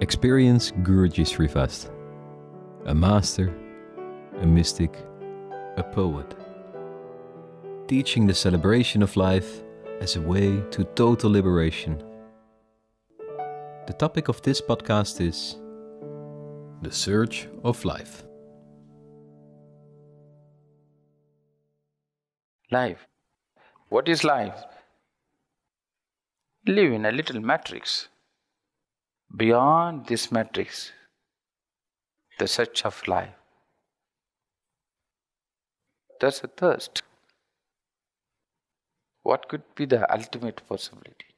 Experience Guruji Sri Vast, a master, a mystic, a poet, teaching the celebration of life as a way to total liberation. The topic of this podcast is the search of life. Life. What is life? Live in a little matrix. Beyond this matrix, the search of life. There's a thirst. What could be the ultimate possibility?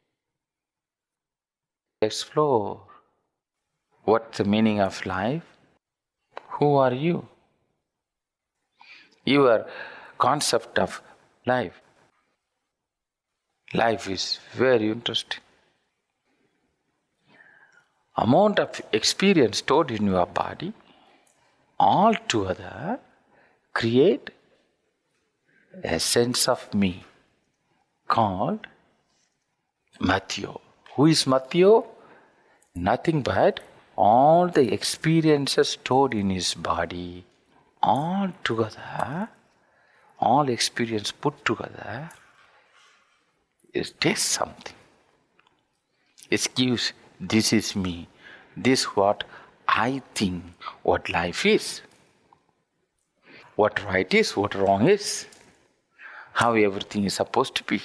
Explore. What's the meaning of life? Who are you? Your concept of life. Life is very interesting. Amount of experience stored in your body all together create a sense of me called Matthew. Who is Matthew? Nothing but all the experiences stored in his body all together, all experience put together, it takes something. It gives, this is me, this what I think what life is, what right is, what wrong is, how everything is supposed to be.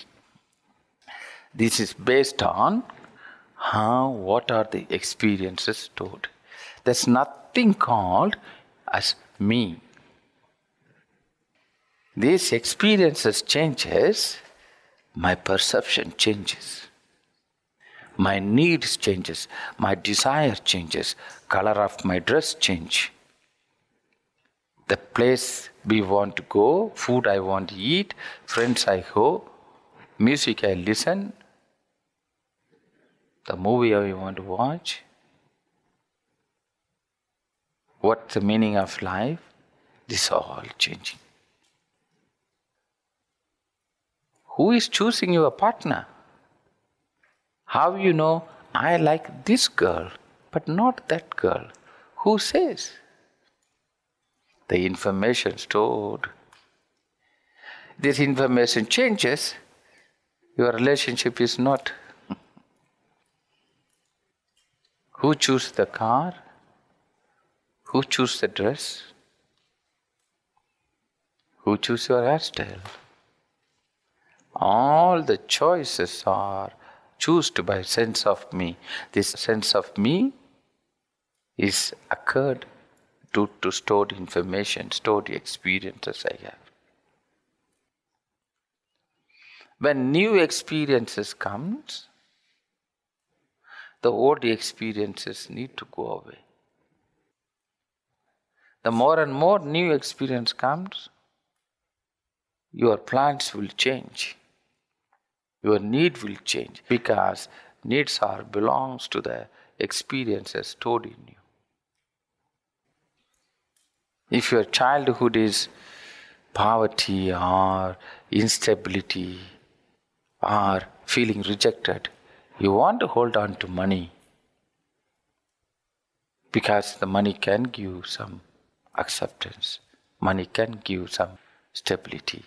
This is based on what are the experiences stored. There's nothing called as me. These experiences changes, my perception changes. My needs changes, my desire changes, color of my dress change. The place we want to go, food I want to eat, friends I go, music I listen, the movie I want to watch. What's the meaning of life? This is all changing. Who is choosing your partner? How you know I like this girl but not that girl? Who says? The information stored. This information changes, your relationship is not. Who chooses the car? Who chooses the dress? Who chooses your hairstyle? All the choices are chosen by sense of me. This sense of me is occurred due to stored information, stored experiences I have. When new experiences comes, the old experiences need to go away. The more and more new experience comes, your plans will change. Your need will change because needs belongs to the experiences stored in you. If your childhood is poverty or instability or feeling rejected, you want to hold on to money because the money can give some acceptance. Money can give some stability.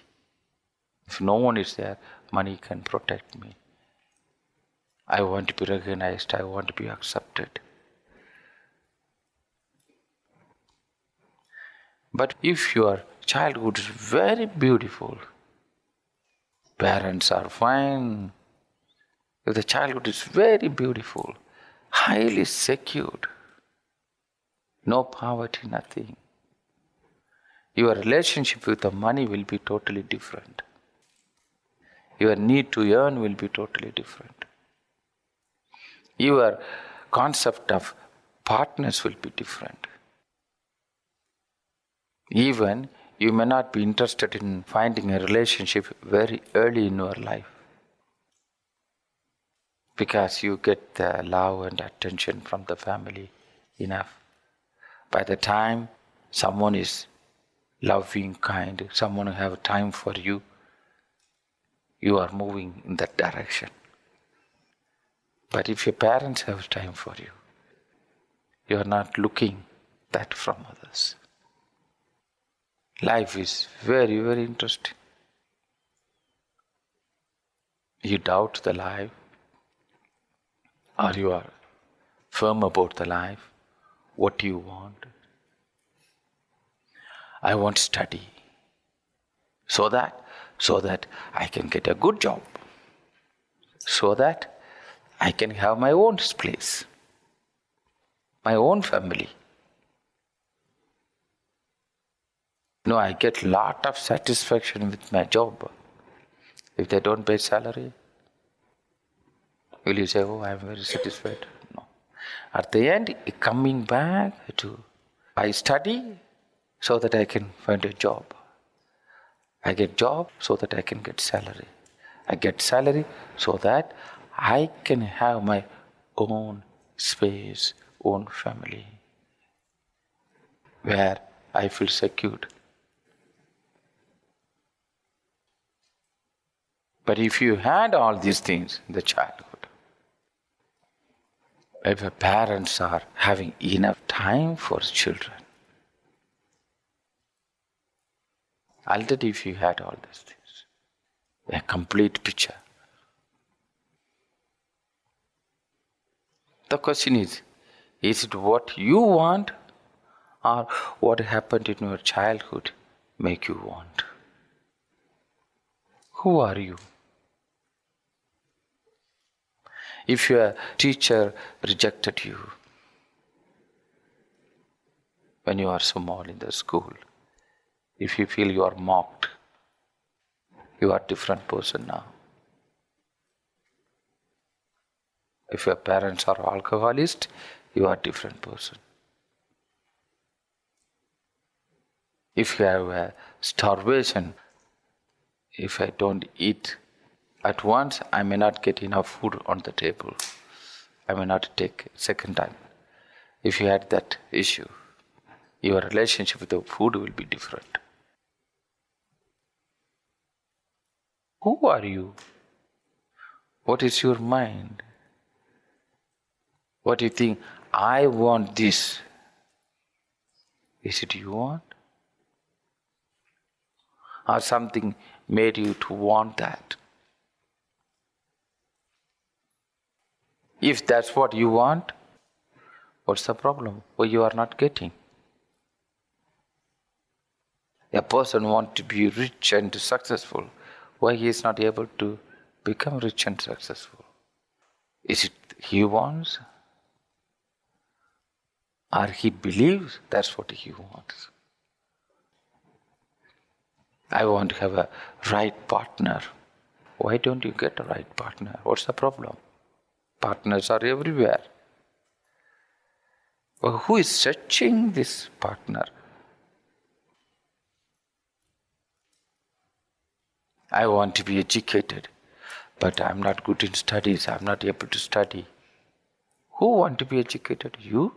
If no one is there, money can protect me. I want to be recognized, I want to be accepted. But if your childhood is very beautiful, parents are fine, if the childhood is very beautiful, highly secured, no poverty, nothing, your relationship with the money will be totally different. Your need to earn will be totally different. Your concept of partners will be different. Even you may not be interested in finding a relationship very early in your life because you get the love and attention from the family enough. By the time someone is loving, kind, someone who have time for you, you are moving in that direction. But if your parents have time for you, you are not looking that from others. Life is very, very interesting. You doubt the life, or you are firm about the life, what you want. I want to study so that I can get a good job, so that I can have my own place, my own family. No, I get lot of satisfaction with my job. If they don't pay salary, will you say, oh, I am very satisfied? No. At the end, coming back to, I study so that I can find a job. I get job so that I can get salary. I get salary so that I can have my own space, own family, where I feel secured. But if you had all these things in the childhood, if your parents are having enough time for children, already if you had all these things, a complete picture. The question is it what you want or what happened in your childhood make you want? Who are you? If your teacher rejected you when you are small in the school, if you feel you are mocked, you are a different person now. If your parents are alcoholists, you are a different person. If you have a starvation, if I don't eat at once, I may not get enough food on the table. I may not take second time. If you had that issue, your relationship with the food will be different. Who are you? What is your mind? What do you think? I want this. Is it you want? Or something made you to want that? If that's what you want, what's the problem? Why you are not getting? A person wants to be rich and successful. Why he is not able to become rich and successful? Is it he wants? Or he believes that's what he wants? I want to have a right partner. Why don't you get a right partner? What's the problem? Partners are everywhere. Well, who is searching this partner? I want to be educated, but I'm not good in studies. I'm not able to study. Who want to be educated? You?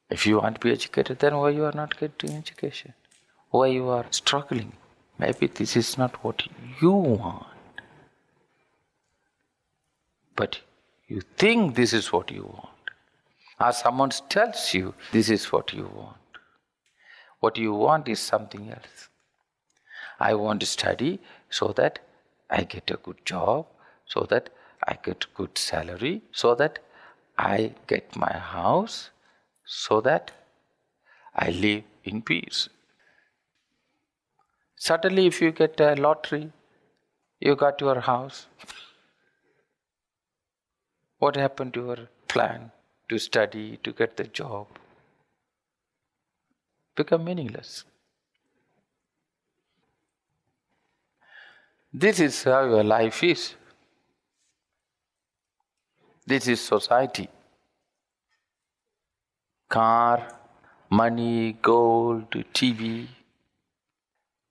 If you want to be educated, then why you are not getting education? Why you are struggling? Maybe this is not what you want. But you think this is what you want. Or someone tells you this is what you want. What you want is something else. I want to study so that I get a good job, so that I get good salary, so that I get my house, so that I live in peace. Suddenly if you get a lottery, you got your house. What happened to your plan to study, to get the job? Become meaningless. This is how your life is. This is society. Car, money, gold, TV,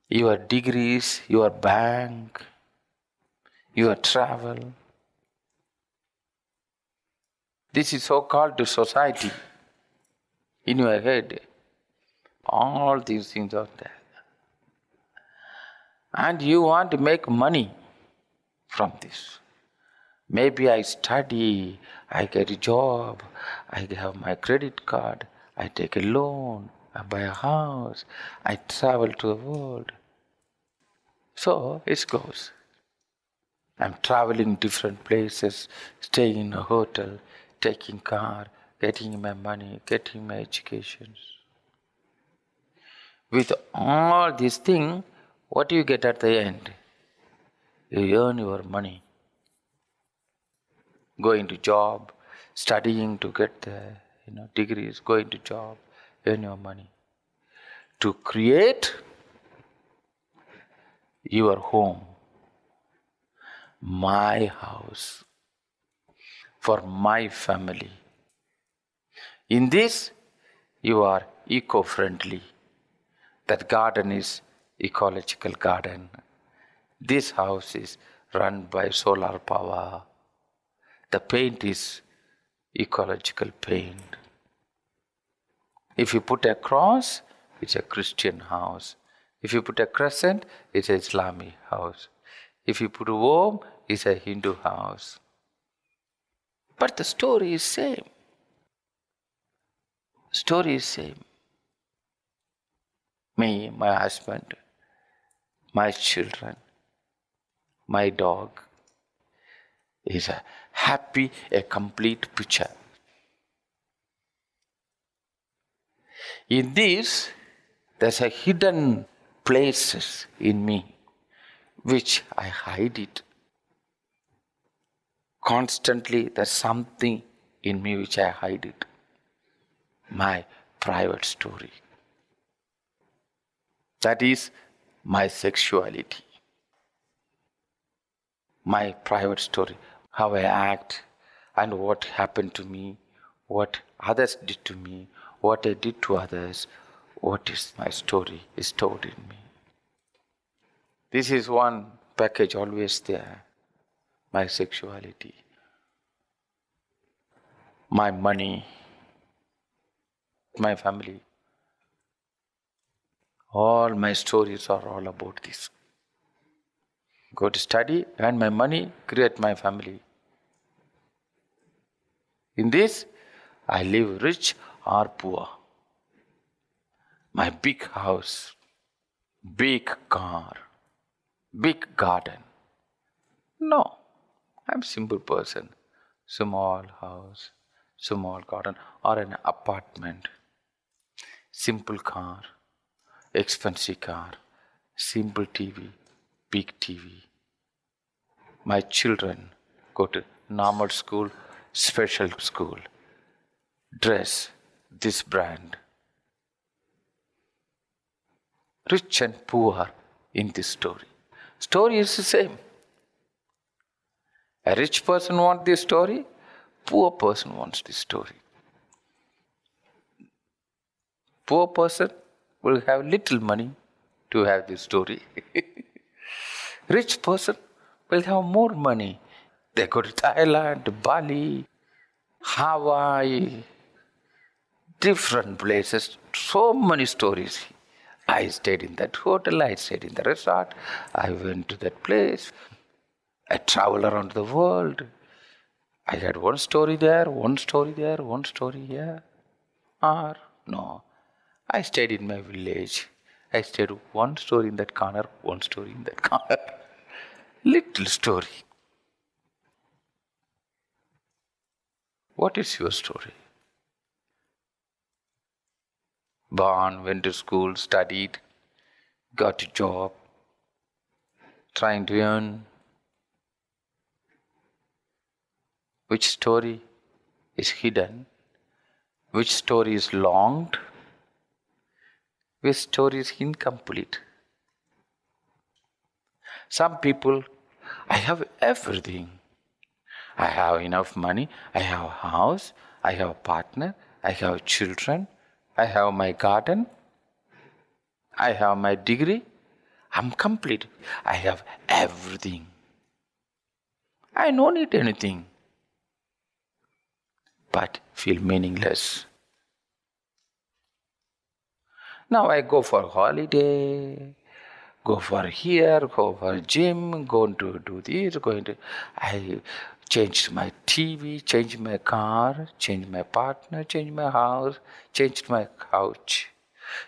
your degrees, your bank, your travel. This is so-called society. In your head, all these things are there. And you want to make money from this. Maybe I study, I get a job, I have my credit card, I take a loan, I buy a house, I travel to the world. So it goes. I'm traveling different places, staying in a hotel, taking car, getting my money, getting my education. With all these things, what do you get at the end? You earn your money. Going to job, studying to get the degrees, going to job, earn your money. To create your home, my house, for my family. In this, you are eco-friendly. That garden is ecological garden. This house is run by solar power. The paint is ecological paint. If you put a cross, it's a Christian house. If you put a crescent, it's an Islamic house. If you put a worm, it's a Hindu house. But the story is same. Story is same. Me, my husband, my children, my dog is a happy, a complete picture. In this, there's a hidden places in me which I hide it. Constantly, there's something in me which I hide it. My private story. That is my sexuality. My private story. How I act and what happened to me, what others did to me, what I did to others, what is my story is stored in me. This is one package always there. My sexuality, my money, my family. All my stories are all about this. Go to study, earn my money, create my family. In this, I live rich or poor. My big house, big car, big garden. No, I'm a simple person. Small house, small garden, or an apartment. Simple car, expensive car, simple TV, big TV. My children go to normal school, special school. Dress this brand. Rich and poor in this story. Story is the same. A rich person wants this story, poor person wants this story. Poor person will have little money to have this story. Rich person will have more money. They go to Thailand, Bali, Hawaii, different places, so many stories. I stayed in that hotel, I stayed in the resort, I went to that place, I traveled around the world. I had one story there, one story there, one story here. Or, no, I stayed in my village. I stayed one story in that corner, one story in that corner. Little story. What is your story? Born, went to school, studied, got a job, trying to earn. Which story is hidden? Which story is longed? Which story is incomplete? Some people, I have everything. I have enough money, I have a house, I have a partner, I have children, I have my garden, I have my degree, I'm complete. I have everything. I don't need anything. But feel meaningless. Now I go for holiday, Go for here, go for gym, going to do this, I changed my TV, changed my car, changed my partner, changed my house, changed my couch.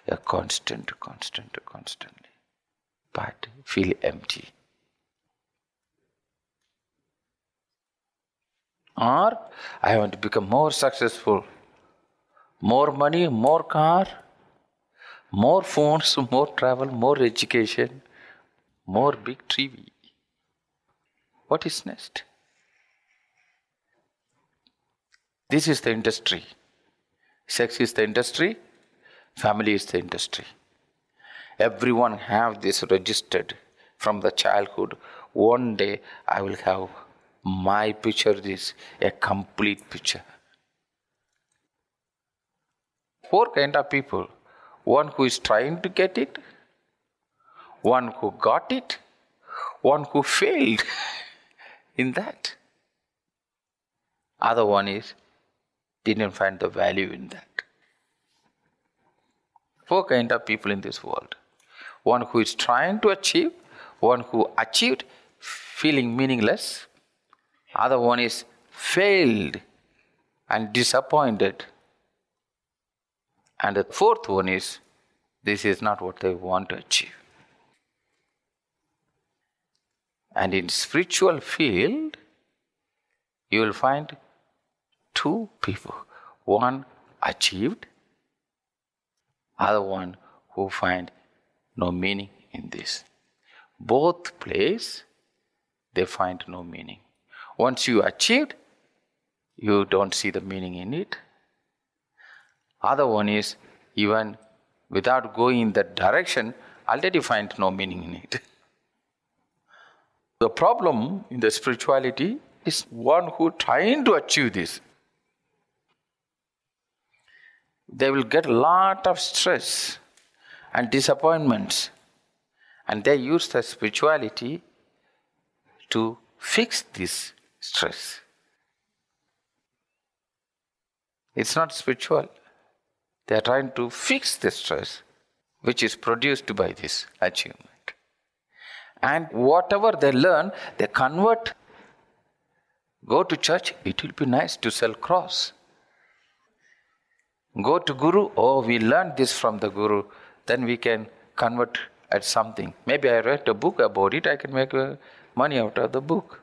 A constantly. But feel empty. Or I want to become more successful. More money, more car, more phones, more travel, more education, more big TV. What is next? This is the industry. Sex is the industry. Family is the industry. Everyone have this registered from the childhood. One day I will have my picture, this a complete picture. Four kind of people. One who is trying to get it, one who got it, one who failed in that. Other one is didn't find the value in that. Four kind of people in this world. One who is trying to achieve, one who achieved, feeling meaningless. Other one is failed and disappointed. And the fourth one is, this is not what they want to achieve. And in spiritual field, you will find two people. One achieved, other one who find no meaning in this. Both place, they find no meaning. Once you achieved, you don't see the meaning in it. Other one is, even without going in that direction, already find no meaning in it. The problem in the spirituality is one who trying to achieve this. They will get a lot of stress and disappointments, and they use the spirituality to fix this stress. It's not spiritual. They are trying to fix the stress which is produced by this achievement. And whatever they learn, they convert. Go to church, it will be nice to sell cross. Go to Guru, oh, we learned this from the Guru, then we can convert at something. Maybe I read a book about it, I can make money out of the book.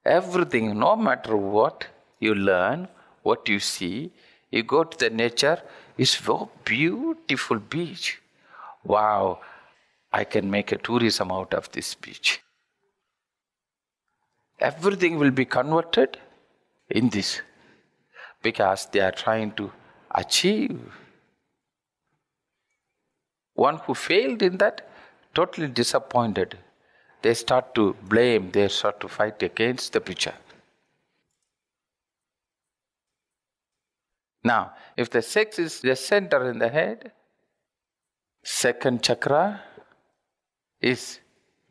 Everything, no matter what you learn, what you see, you go to the nature, it's so beautiful beach. Wow, I can make a tourism out of this beach. Everything will be converted in this because they are trying to achieve. One who failed in that, totally disappointed. They start to blame, they start to fight against the picture. Now, if the sex is the center in the head, second chakra is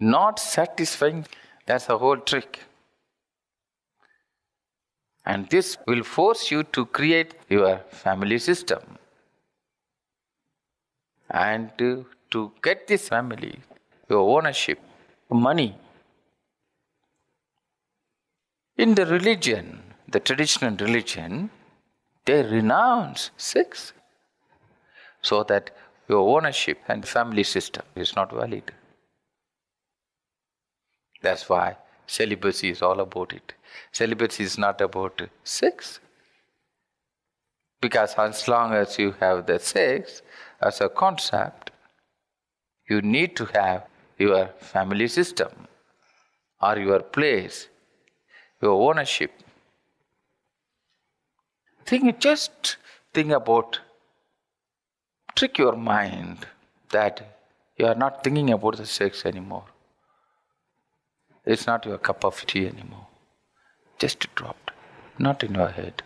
not satisfying. That's the whole trick. And this will force you to create your family system. And to get this family, your ownership, money. In the religion, the traditional religion, they renounce sex so that your ownership and family system is not valid. That's why celibacy is all about it. Celibacy is not about sex. Because as long as you have the sex as a concept, you need to have your family system or your place, your ownership. Just think about, trick your mind that you are not thinking about the sex anymore. It's not your cup of tea anymore. Just dropped, not in your head.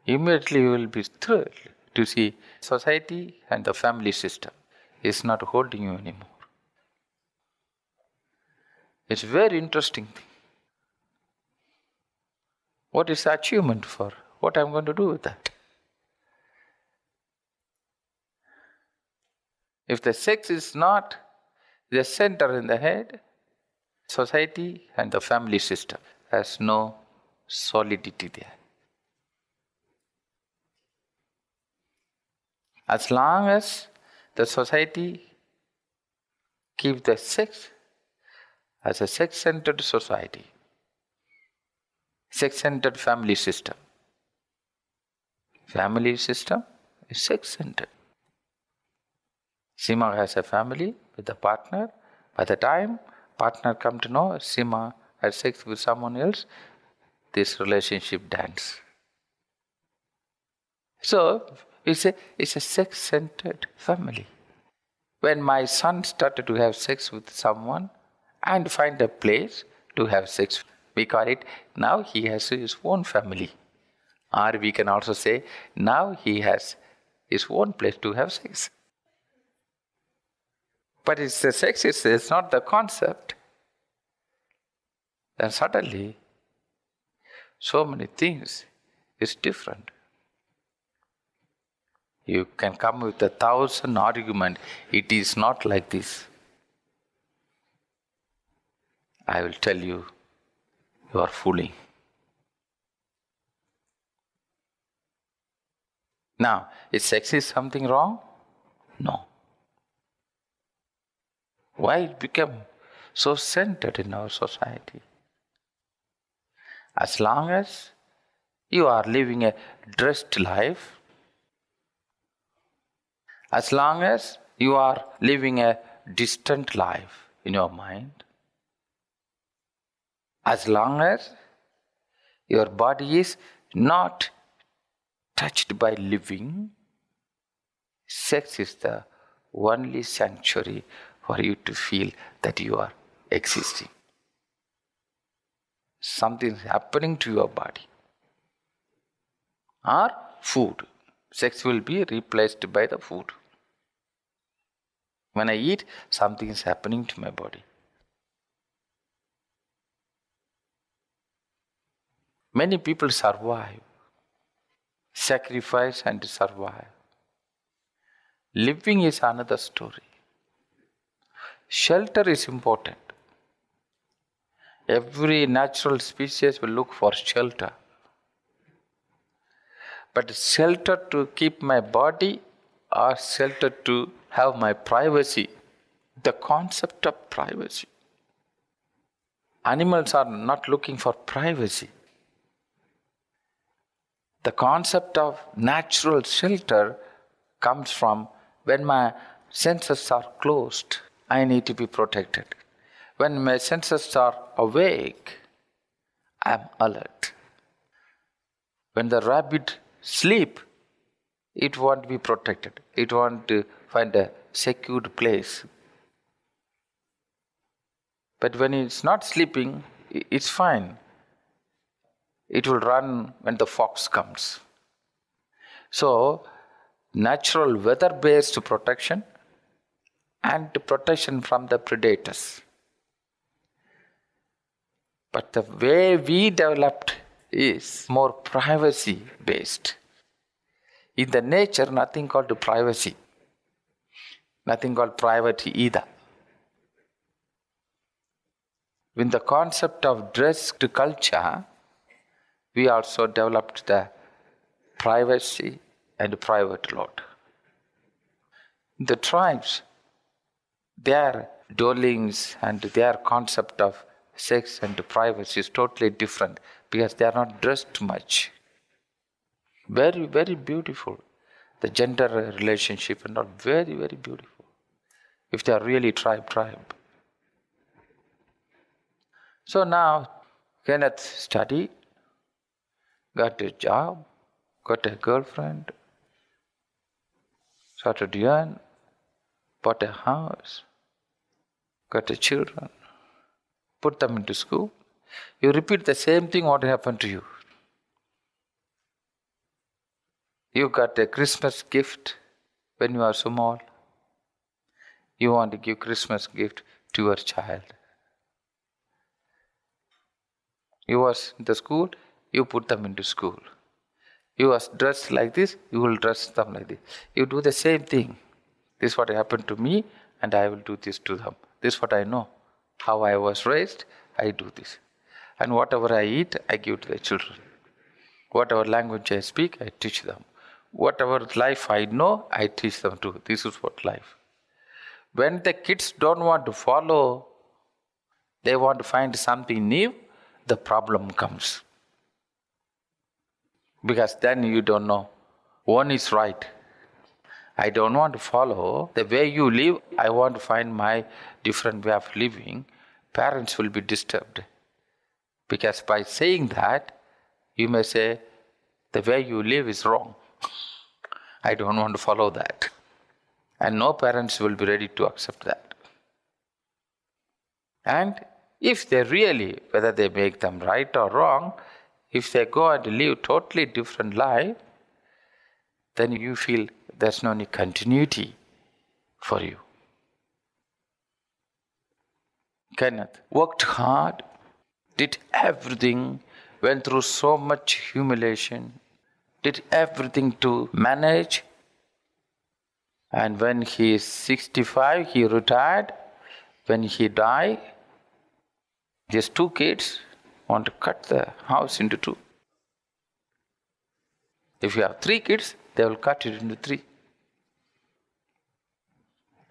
Immediately you will be thrilled to see society and the family system is not holding you anymore. It's a very interesting thing. What is achievement for? What I'm going to do with that? If the sex is not the center in the head, society and the family system has no solidity there. As long as the society keeps the sex as a sex-centered society, sex-centered family system. Family system is sex-centered. Sima has a family with a partner. By the time partner come to know Sima has sex with someone else, this relationship ends. So it's a sex-centered family. When my son started to have sex with someone and find a place to have sex, we call it, now he has his own family. Or we can also say, now he has his own place to have sex. But it's the sex, it's not the concept. Then suddenly, so many things is different. You can come with 1,000 arguments. It is not like this. I will tell you, you are fooling. Now, is sex is something wrong? No. Why it become so centered in our society? As long as you are living a dressed life, as long as you are living a distant life in your mind, as long as your body is not touched by living, sex is the only sanctuary for you to feel that you are existing. Something is happening to your body. Or food. Sex will be replaced by the food. When I eat, something is happening to my body. Many people survive, sacrifice and survive. Living is another story. Shelter is important. Every natural species will look for shelter. But shelter to keep my body or shelter to have my privacy. The concept of privacy. Animals are not looking for privacy. The concept of natural shelter comes from when my senses are closed, I need to be protected. When my senses are awake, I am alert. When the rabbit sleep, it won't be protected. It wants to find a secured place. But when it's not sleeping, it's fine. It will run when the fox comes. So, natural weather-based protection and protection from the predators. But the way we developed is more privacy-based. In the nature, nothing called privacy. Nothing called private either. In the concept of dressed culture, we also developed the privacy and private lot. The tribes, their dwellings and their concept of sex and privacy is totally different because they are not dressed much. Very, very beautiful. The gender relationship and all very, very beautiful. If they are really tribe. So now, Kenneth studied, got a job, got a girlfriend, started to earn, bought a house, got a children, put them into school. You repeat the same thing what happened to you. You got a Christmas gift when you are small. You want to give Christmas gift to your child. You was in the school, you put them into school. You was dressed like this, you will dress them like this. You do the same thing. This is what happened to me, and I will do this to them. This is what I know. How I was raised, I do this. And whatever I eat, I give to the children. Whatever language I speak, I teach them. Whatever life I know, I teach them too. This is what life. When the kids don't want to follow, they want to find something new, the problem comes. Because then you don't know. One is right. I don't want to follow the way you live. I want to find my different way of living. Parents will be disturbed. Because by saying that, you may say, the way you live is wrong. I don't want to follow that. And no parents will be ready to accept that. And if they really, whether they make them right or wrong, if they go and live totally different life, then you feel there's no any continuity for you. Kenneth worked hard, did everything, went through so much humiliation, did everything to manage. And when he is 65, he retired. When he died, his 2 kids want to cut the house into 2. If you have 3 kids, they will cut it into 3.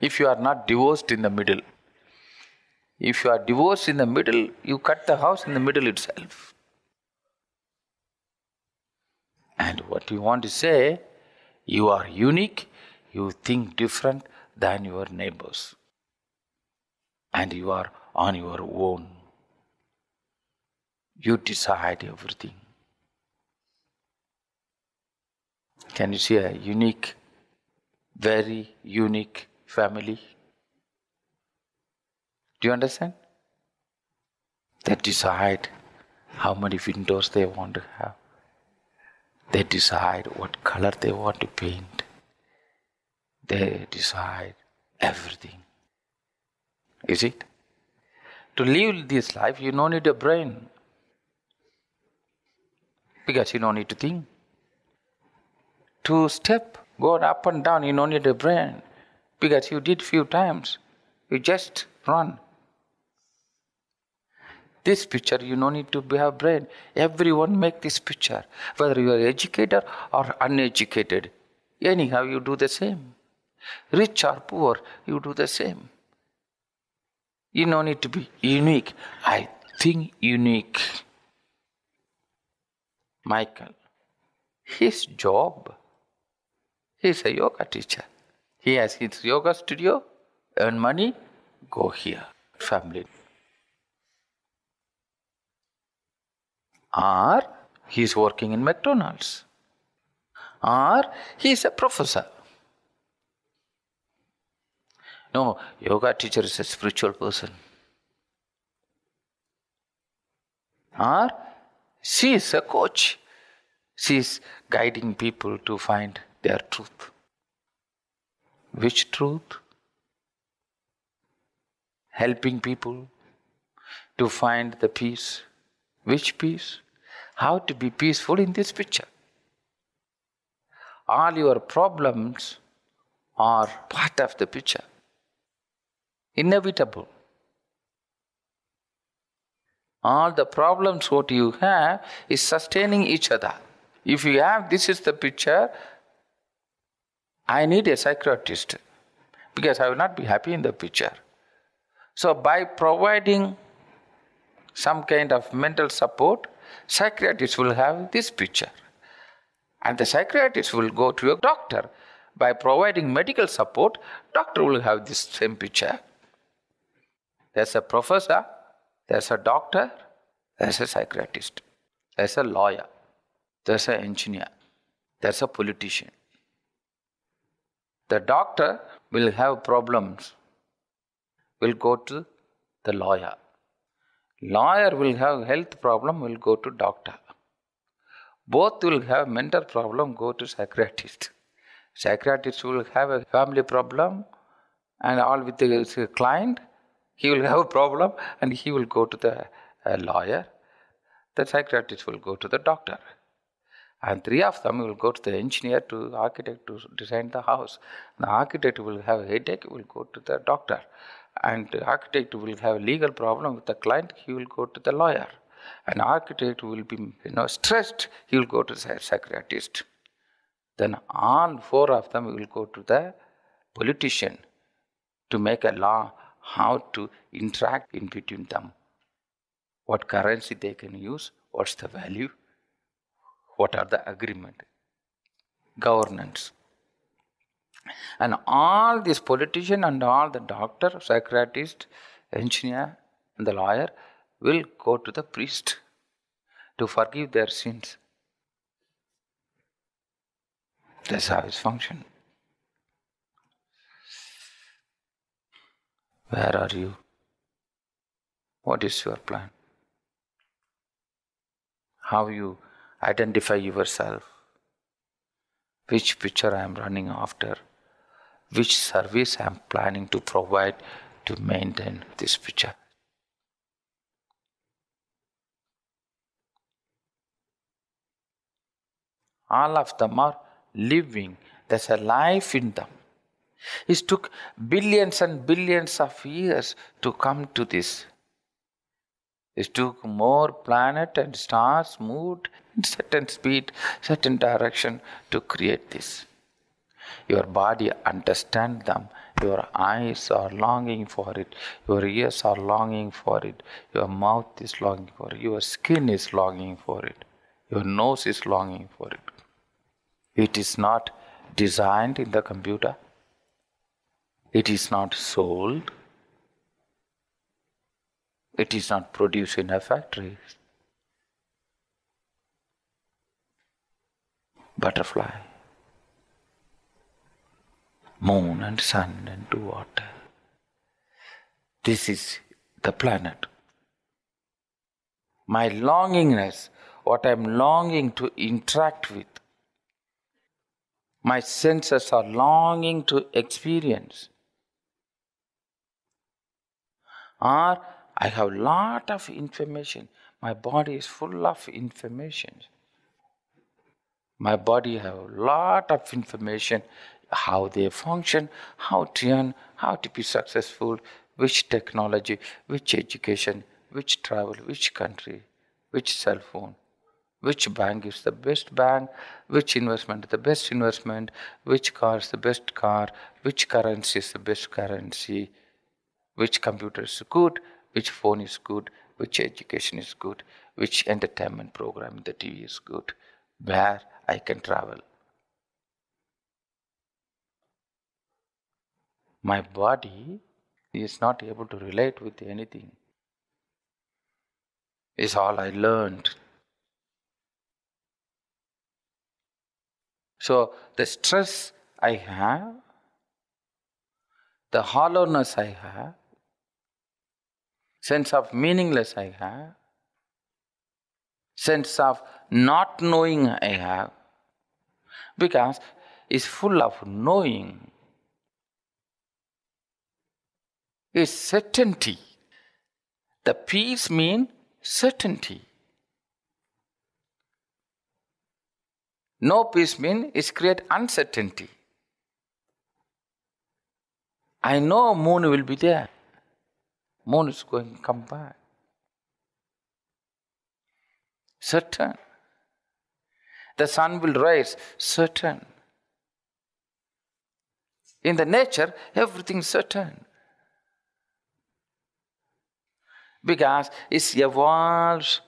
If you are not divorced in the middle. If you are divorced in the middle, you cut the house in the middle itself. And what you want to say, you are unique, you think different than your neighbors. And you are on your own. You decide everything. Can you see a unique, very unique family? Do you understand? They decide how many windows they want to have. They decide what color they want to paint. They decide everything. Is it? To live this life, you don't need a brain. Because you don't need to think. To step, go up and down, you don't need a brain. Because you did few times. You just run. This picture, you don't need to have brain. Everyone make this picture. Whether you are educated or uneducated. Anyhow, you do the same. Rich or poor, you do the same. You don't need to be unique. I think unique. Michael, his job, he's a yoga teacher. He has his yoga studio, earn money, go here, family. Or he's working in McDonald's. Or he's a professor. No, yoga teacher is a spiritual person. Or she is a coach. She is guiding people to find their truth. Which truth? Helping people to find the peace. Which peace? How to be peaceful in this picture. All your problems are part of the picture. Inevitable. All the problems what you have is sustaining each other. If you have, this is the picture, I need a psychiatrist because I will not be happy in the picture. So by providing some kind of mental support, psychiatrist will have this picture. And the psychiatrist will go to a doctor. By providing medical support, doctor will have this same picture. There's a professor, there's a doctor, there's a psychiatrist, there's a lawyer, there's an engineer, there's a politician. The doctor will have problems, will go to the lawyer. Lawyer will have health problem, will go to doctor. Both will have mental problem, go to psychiatrist. Psychiatrist will have a family problem and all with the client. He will have a problem and he will go to the lawyer. The psychiatrist will go to the doctor. And 3 of them will go to the engineer, to architect to design the house. The architect will have a headache, will go to the doctor. And the architect will have a legal problem with the client, he will go to the lawyer. An architect will be stressed, he will go to the psychiatrist. Then all 4 of them will go to the politician to make a law how to interact in between them. What currency they can use, what's the value, what are the agreement, governance. And all these politicians and all the doctor, psychiatrist, engineer and the lawyer will go to the priest to forgive their sins. That's how it functions. Where are you? What is your plan? How you identify yourself? Which picture I am running after? Which service I am planning to provide to maintain this picture? All of them are living. There's a life in them. It took billions and billions of years to come to this. It took more planets and stars moved in certain speed, certain direction to create this. Your body understands them. Your eyes are longing for it. Your ears are longing for it. Your mouth is longing for it. Your skin is longing for it. Your nose is longing for it. It is not designed in the computer. It is not sold. It is not produced in a factory. Butterfly, moon and sun and water. This is the planet. My longingness, what I am longing to interact with, my senses are longing to experience. Or I have lot of information. My body is full of information. My body have a lot of information, how they function, how to earn, how to be successful, which technology, which education, which travel, which country, which cell phone, which bank is the best bank, which investment is the best investment, which car is the best car, which currency is the best currency, which computer is good, which phone is good, which education is good, which entertainment program in the TV is good, where I can travel. My body is not able to relate with anything. It's all I learned. So the stress I have, the hollowness I have, sense of meaningless I have, sense of not knowing I have, because it's full of knowing. It's certainty. The peace means certainty. No peace means it creates uncertainty. I know moon will be there. Moon is going to come back. Certain. The sun will rise. Certain. In the nature, everything is certain. Because it evolves.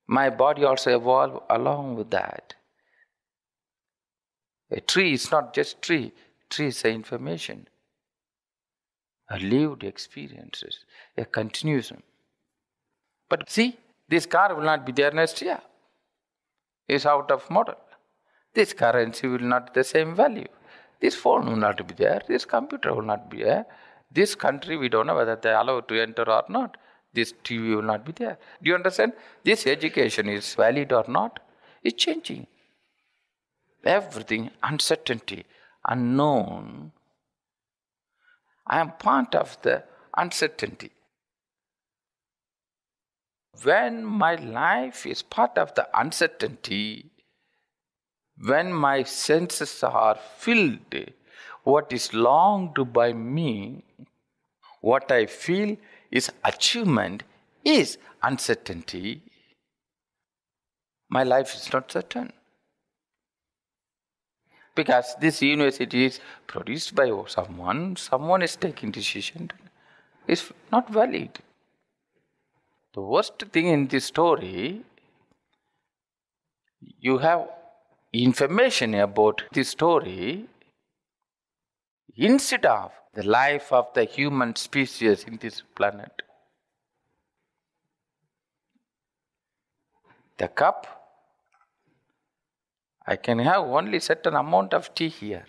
My body also evolves along with that. A tree is not just tree. Tree is information. A lived experiences, a continuation. But see, this car will not be there next year. It's out of model. This currency will not be the same value. This phone will not be there. This computer will not be there. This country, we don't know whether they allow to enter or not. This TV will not be there. Do you understand? This education is valid or not? It's changing. Everything, uncertainty, unknown. I am part of the uncertainty. When my life is part of the uncertainty, when my senses are filled, what is longed by me, what I feel is achievement, is uncertainty, my life is not certain. Because this university is produced by someone is taking decision, is not valid. The worst thing in this story, you have information about this story instead of the life of the human species in this planet. The cup, I can have only certain amount of tea here.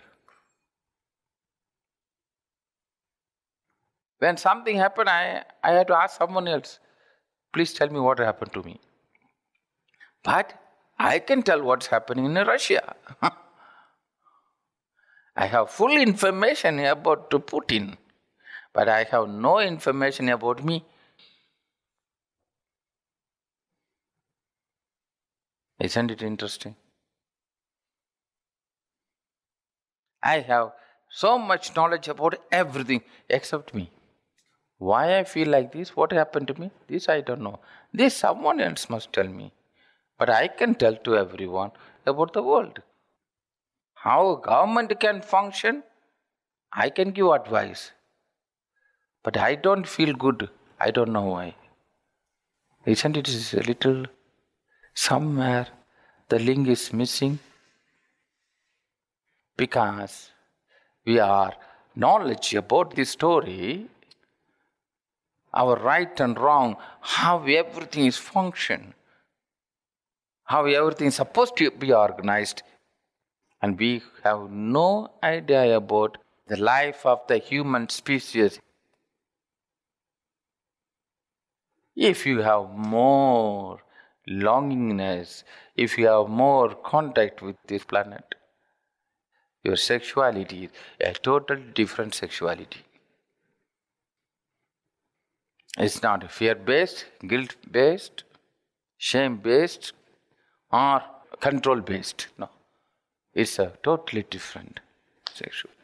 When something happened, I had to ask someone else, please tell me what happened to me. But I can tell what's happening in Russia. I have full information about Putin, but I have no information about me. Isn't it interesting? I have so much knowledge about everything except me. Why I feel like this, what happened to me, this I don't know. This someone else must tell me. But I can tell to everyone about the world. How a government can function, I can give advice. But I don't feel good. I don't know why. Isn't it a little, somewhere the link is missing? Because we are knowledge about this story, our right and wrong, how everything is function, how everything is supposed to be organized, and we have no idea about the life of the human species. If you have more longingness, if you have more contact with this planet, your sexuality is a total different sexuality. It's not fear-based, guilt-based, shame-based, or control-based. No. It's a totally different sexuality.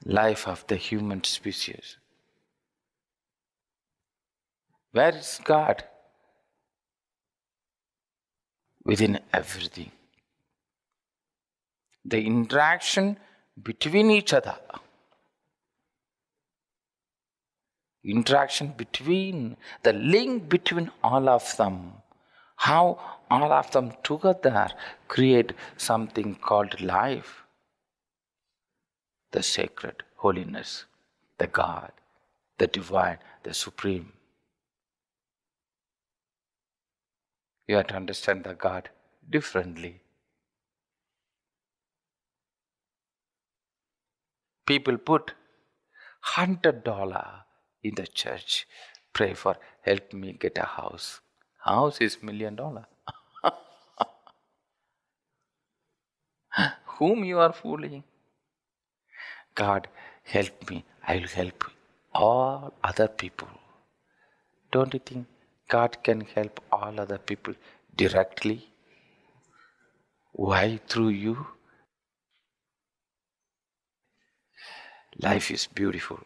Life of the human species. Where is God? Within everything. The interaction between each other. Interaction between, the link between all of them. How all of them together create something called life. The sacred, holiness, the God, the divine, the supreme. You have to understand the God differently. People put $100 in the church, pray for, help me get a house. House is $1 million. Whom you are fooling? God, help me, I will help all other people. Don't you think God can help all other people directly? Why through you? Life is beautiful.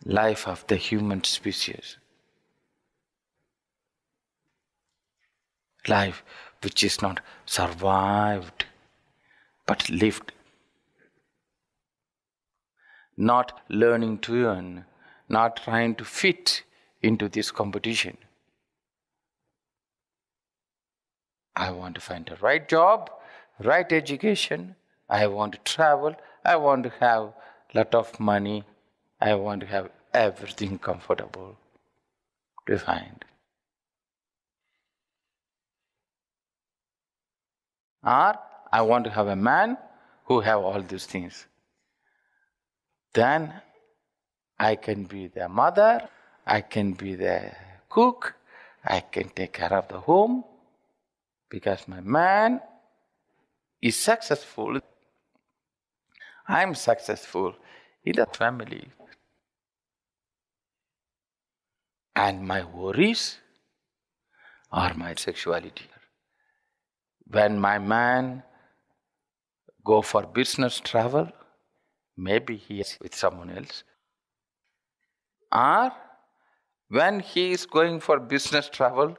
Life of the human species. Life which is not survived, but lived. Not learning to earn, not trying to fit into this competition. I want to find the right job, right education, I want to travel, I want to have a lot of money, I want to have everything comfortable, defined. Or I want to have a man who have all these things. Then I can be the mother, I can be the cook, I can take care of the home, because my man is successful. I'm successful in the family. And my worries are my sexuality. When my man go for business travel, maybe he is with someone else. Or when he is going for business travel,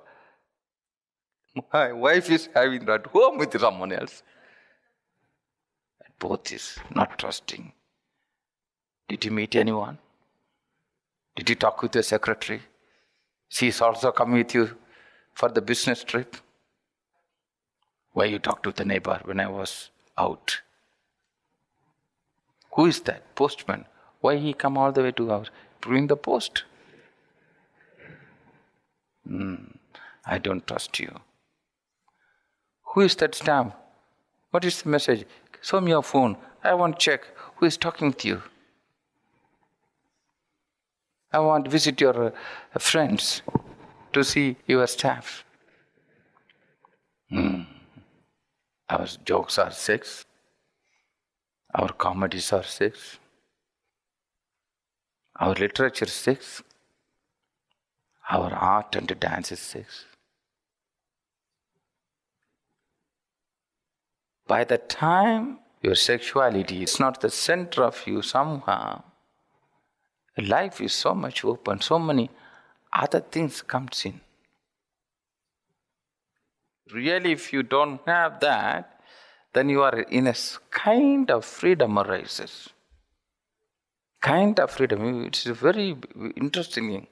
my wife is having that home with someone else. Both is not trusting. Did you meet anyone? Did you talk with your secretary? She is also coming with you for the business trip. Why you talked to the neighbor when I was out? Who is that? Postman. Why he come all the way to house? Bring the post. I don't trust you. Who is that stamp? What is the message? Show me your phone. I want to check who is talking to you. I want to visit your friends to see your staff. Our jokes are sex. Our comedies are sex. Our literature is sex. Our art and dance is sex. By the time your sexuality is not the center of you somehow, life is so much open, so many other things comes in. Really, if you don't have that, then you are in a kind of freedom arises. Kind of freedom. It's a very interesting thing.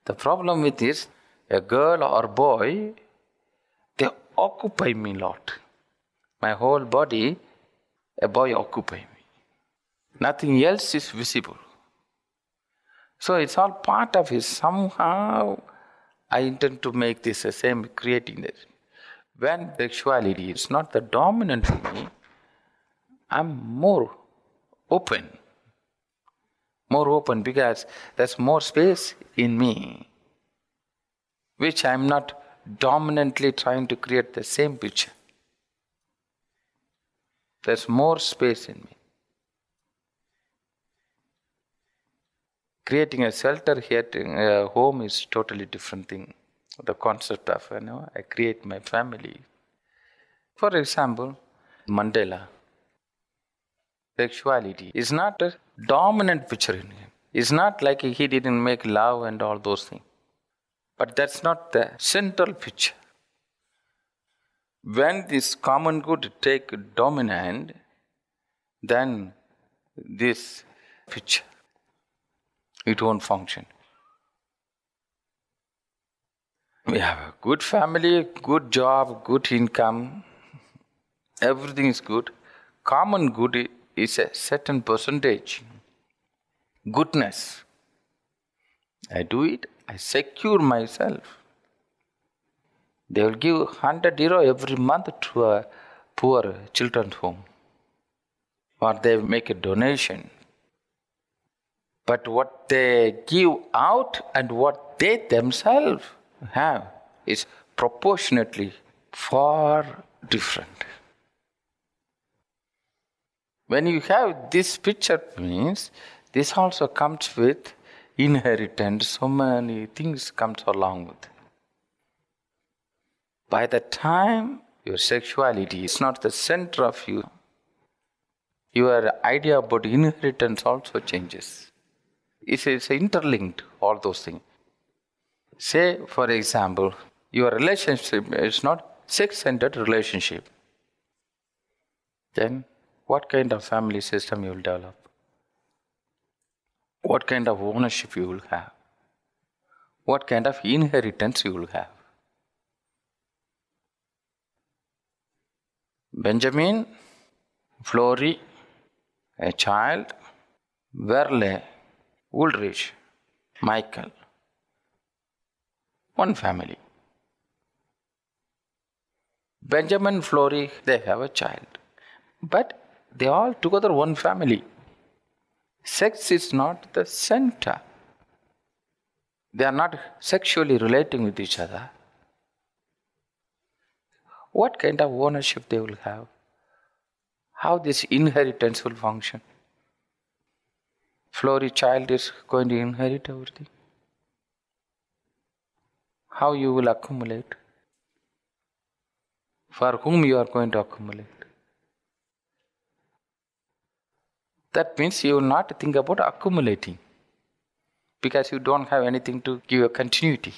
The problem with this, a girl or boy, they occupy me a lot. My whole body, a boy occupy me. Nothing else is visible. So it's all part of it. Somehow I intend to make this the same, creating this. When sexuality is not the dominant in me, I'm more open. More open because there's more space in me, which I'm not dominantly trying to create the same picture. There's more space in me. Creating a shelter here, a home is totally different thing. The concept of, I create my family. For example, Mandela. Sexuality is not a dominant picture in him. It's not like he didn't make love and all those things. But that's not the central picture. When this common good take dominant, then this picture, it won't function. We have a good family, good job, good income, everything is good. Common good is a certain percentage. Goodness. I do it, I secure myself. They will give €100 every month to a poor children's home. Or they make a donation. But what they give out and what they themselves have is proportionately far different. When you have this picture, means this also comes with inheritance, so many things comes along with it. By the time your sexuality is not the center of you, your idea about inheritance also changes. It's interlinked, all those things. Say, for example, your relationship is not sex-centered relationship. Then what kind of family system you will develop? What kind of ownership you will have? What kind of inheritance you will have? Benjamin, Flory, a child, Verle, Ulrich, Michael. One family. Benjamin, Flory, they have a child. But they all together one family. Sex is not the center. They are not sexually relating with each other. What kind of ownership they will have? How this inheritance will function? Flory child is going to inherit everything. How you will accumulate? For whom you are going to accumulate? That means you will not think about accumulating, because you don't have anything to give a continuity.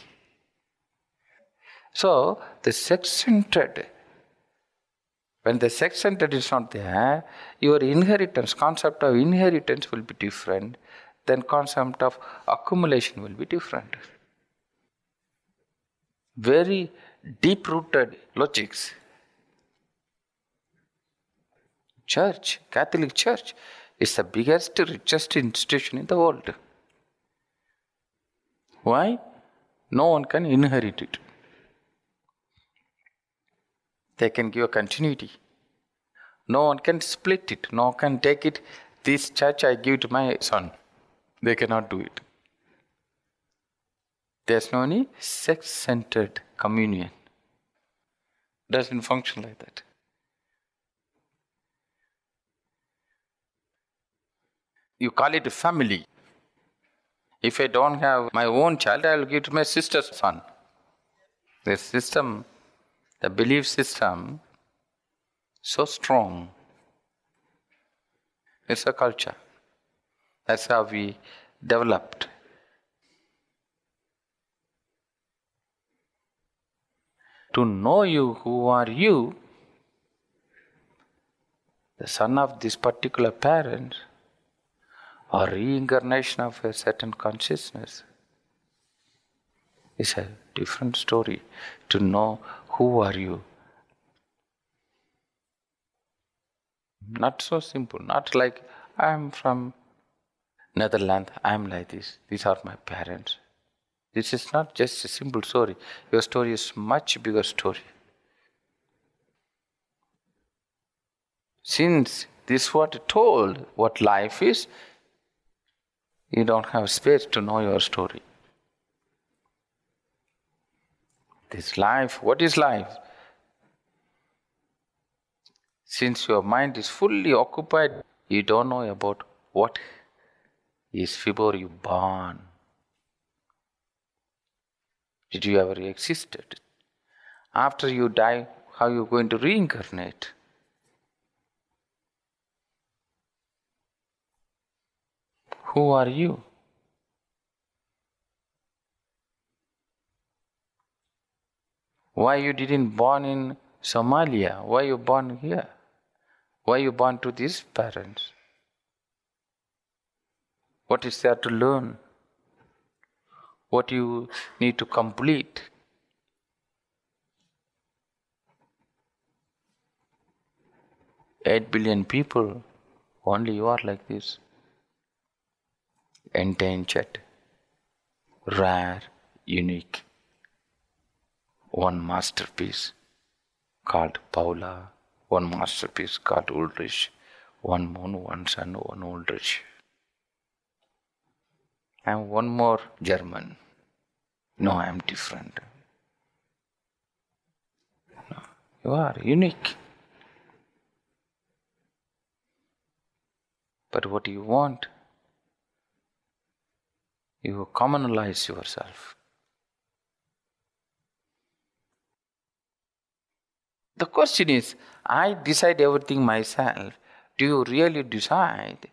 So, the sex-centered, when the sex-centered is not there, your inheritance, concept of inheritance will be different, then concept of accumulation will be different. Very deep-rooted logics. Church, Catholic Church, is the biggest, richest institution in the world. Why? No one can inherit it. They can give a continuity. No one can split it. No one can take it. This church I give to my son. They cannot do it. There's no any sex-centered communion. Doesn't function like that. You call it a family. If I don't have my own child, I will give to my sister's son. The system, the belief system, so strong. It's a culture. That's how we developed. To know you, who are you, the son of this particular parent, or reincarnation of a certain consciousness, is a different story. To know who are you. Not so simple. Not like I am from Netherlands, I am like this. These are my parents. This is not just a simple story. Your story is much bigger story. Since this what told what life is, you don't have space to know your story. This life, what is life? Since your mind is fully occupied, you don't know about what is before you born. Did you ever existed? After you die, how are you going to reincarnate? Who are you? Why you didn't born in Somalia? Why you born here? Why you born to these parents? What is there to learn? What you need to complete? 8 billion people, only you are like this. Endangered, rare, unique. One masterpiece called Paula, one masterpiece called Ulrich, one moon, one sun, one Ulrich. And one more German. No, I am different. No, you are unique. But what you want, you communalize yourself. The question is, I decide everything myself. Do you really decide?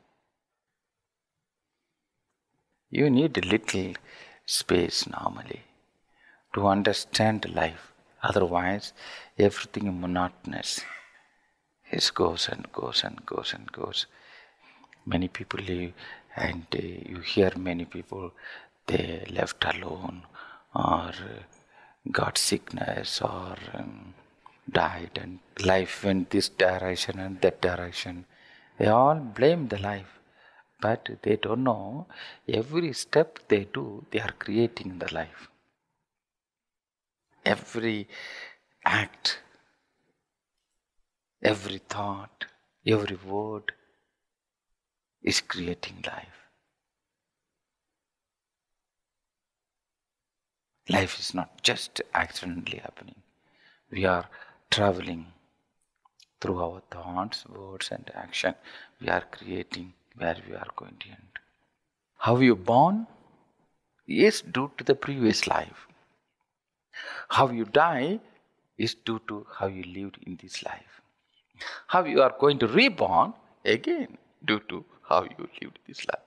You need a little space normally to understand life. Otherwise, everything is monotonous. It goes and goes and goes and goes. Many people live, and you hear many people, they left alone, or got sickness, or died, and life went this direction and that direction. They all blame the life, but they don't know every step they do, they are creating the life. Every act, every thought, every word is creating life. Life is not just accidentally happening. We are traveling Through our thoughts, words and action, we are creating where we are going to end. How you born is due to the previous life. How you die is due to how you lived in this life. How you are going to reborn again due to how you lived this life.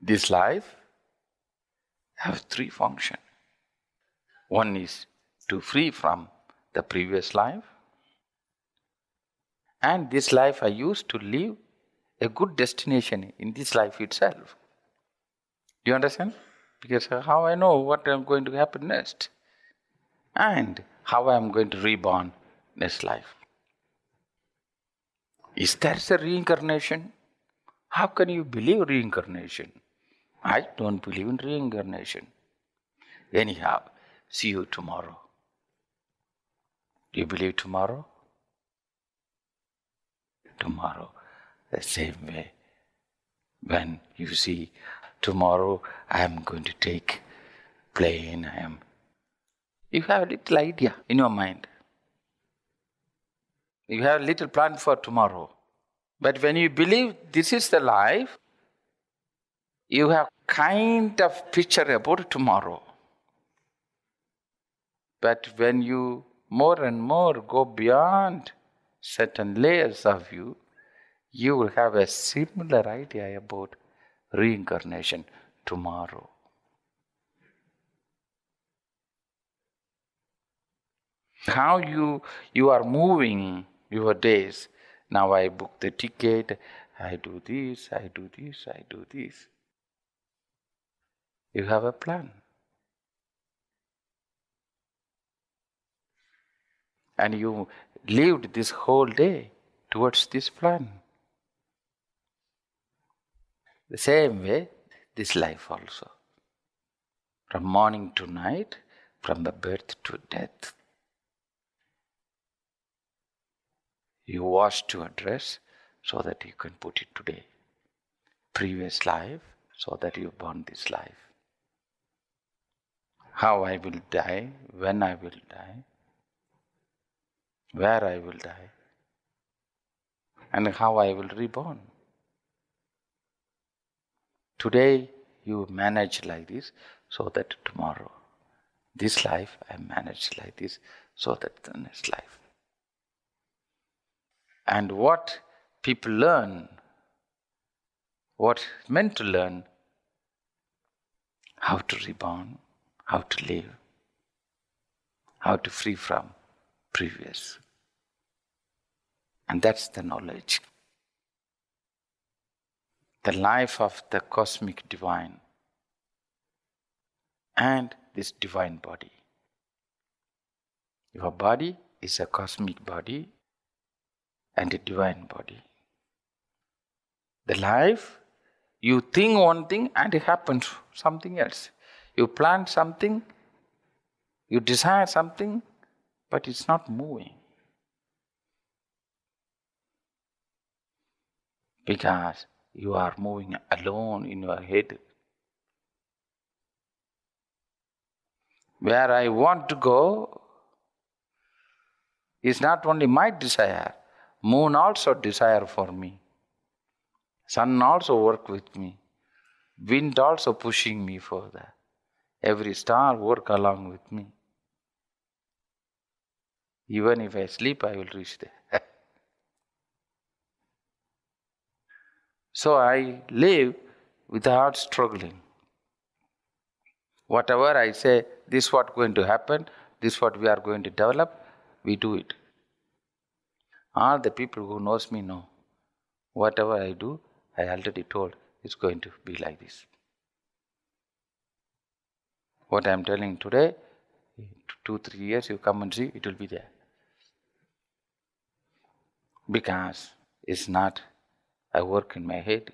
This life has three functions. One is to free from the previous life. And this life I used to live a good destination in this life itself. Do you understand? Because how I know what I'm going to happen next. And how I'm going to reborn next life. Is there a reincarnation? How can you believe reincarnation? I don't believe in reincarnation. Anyhow, see you tomorrow. Do you believe tomorrow? Tomorrow, the same way. When you see tomorrow I am going to take plane, you have a little idea in your mind. You have a little plan for tomorrow. But when you believe this is the life, you have kind of picture about tomorrow. But when you more and more go beyond certain layers of you will have a similar idea about reincarnation tomorrow. How you are moving your days. Now I book the ticket, I do this, I do this, I do this. You have a plan. And you lived this whole day towards this plan. The same way, this life also. From morning to night, from the birth to death. You washed your dress so that you can put it today. Previous life, so that you born this life. How I will die, when I will die, where I will die, and how I will reborn. Today you manage like this so that tomorrow, this life I manage like this so that the next life. And what people learn, what meant to learn, how to reborn, how to live, how to free from previous. And that's the knowledge. The life of the cosmic divine and this divine body. Your body is a cosmic body and a divine body. The life, you think one thing and it happens something else. You plan something, you desire something, but it's not moving. Because you are moving alone in your head. Where I want to go is not only my desire. Moon also desire for me. Sun also work with me. Wind also pushing me further. Every star work along with me. Even if I sleep, I will reach there. So I live without struggling. Whatever I say, this is what going to happen, this is what we are going to develop, we do it. All the people who knows me know. Whatever I do, I already told it's going to be like this. What I am telling today, 2-3 years you come and see, it will be there. Because it's not a work in my head.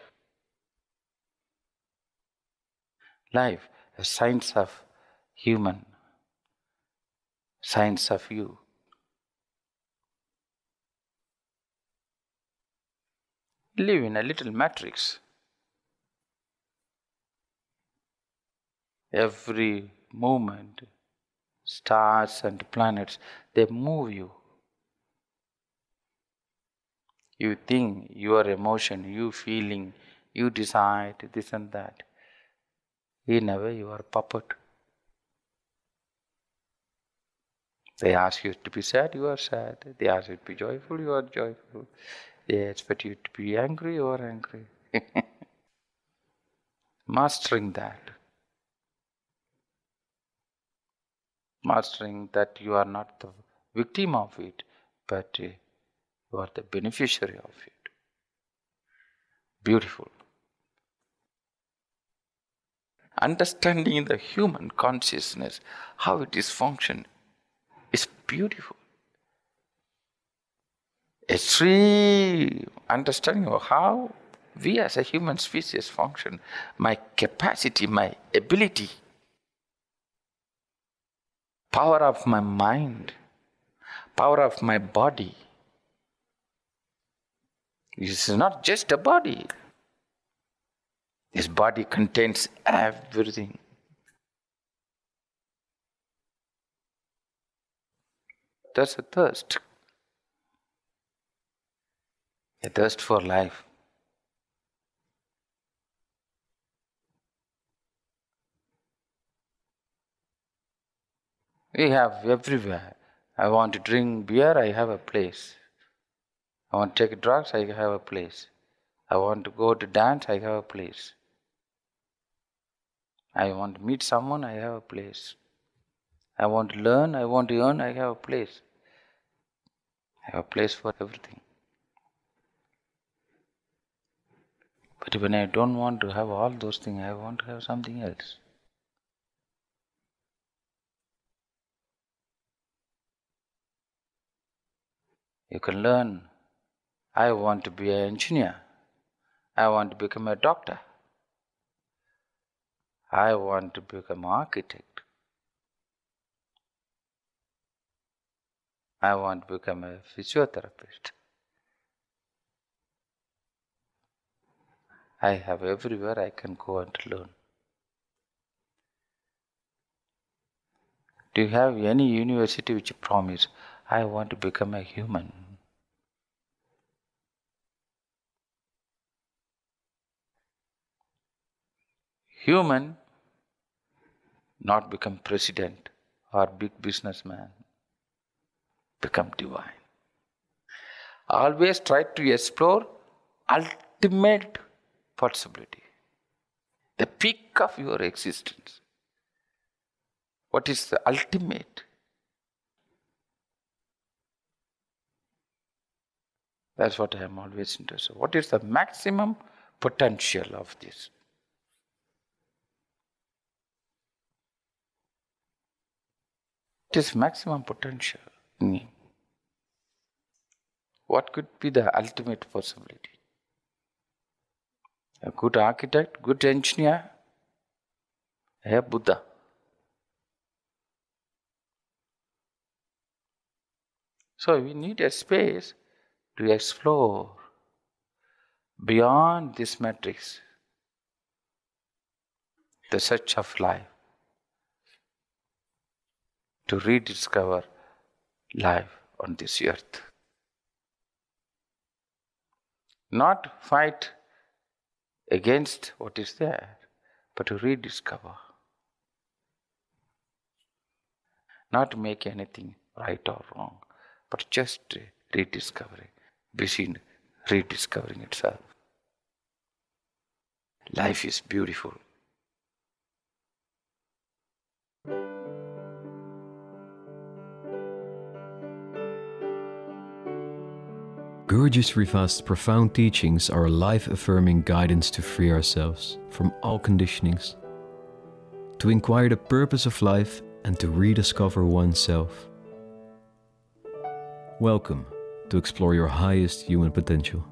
Life, a science of human, science of you. Live in a little matrix. Every movement, stars and planets, they move you. You think, your emotion, you feeling, you decide this and that. In a way, you are a puppet. They ask you to be sad, you are sad. They ask you to be joyful, you are joyful. They expect you to be angry, you are angry. Mastering that. Mastering that you are not the victim of it, but you are the beneficiary of it. Beautiful. Understanding the human consciousness, how it is functioning, is beautiful. A true understanding of how we as a human species function, my capacity, my ability, power of my mind, power of my body. This is not just a body. This body contains everything. That's a thirst for life. We have everywhere. I want to drink beer, I have a place. I want to take drugs, I have a place. I want to go to dance, I have a place. I want to meet someone, I have a place. I want to learn, I want to earn, I have a place. I have a place for everything. But when I don't want to have all those things, I want to have something else. You can learn, I want to be an engineer. I want to become a doctor. I want to become an architect. I want to become a physiotherapist. I have everywhere I can go and learn. Do you have any university which promise, I want to become a human? Human, not become president or big businessman, become divine. Always try to explore ultimate possibility, the peak of your existence. What is the ultimate? That's what I am always interested in. What is the maximum potential of this? What is maximum potential in me? What could be the ultimate possibility? A good architect, good engineer, a Buddha. So we need a space to explore beyond this matrix, the search of life, to rediscover life on this earth. Not fight against what is there, but to rediscover. Not to make anything right or wrong, but just rediscovering, busy rediscovering itself. Life is beautiful. Guruji Sri Vast's profound teachings are a life-affirming guidance to free ourselves from all conditionings, to inquire the purpose of life and to rediscover oneself. Welcome to explore your highest human potential.